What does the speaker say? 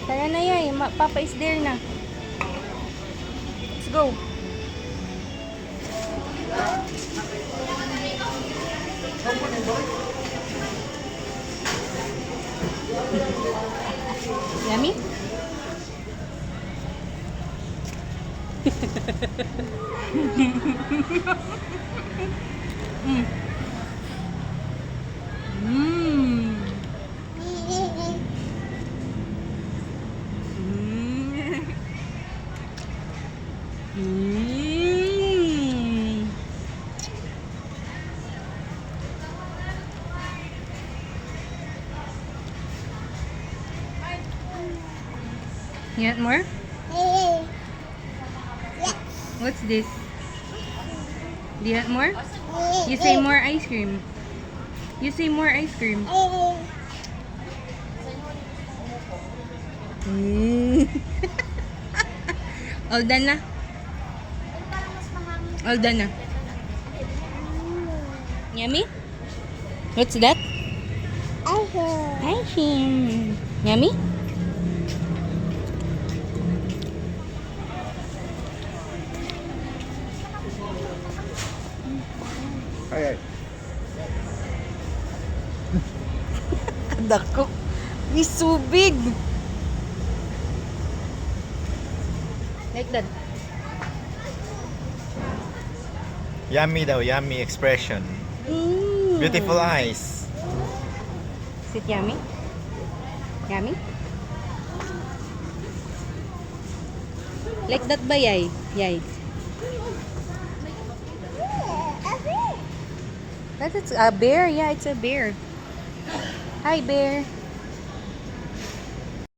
Tara na yay, Papa is there na. Let's go. Yummy? Mm. Mm. Mm. You want more? What's this? Do you want more? You say more ice cream. You say more ice cream. All done na? All done na. Yummy? What's that? Ice cream. Yummy? Ay. Dako. It's so big. Like that. Yummy daw, yummy expression. Beautiful eyes. Is it yummy? Yummy? Like that ba, Yay? Yay. That's a bear. Yeah, it's a bear. Hi, bear.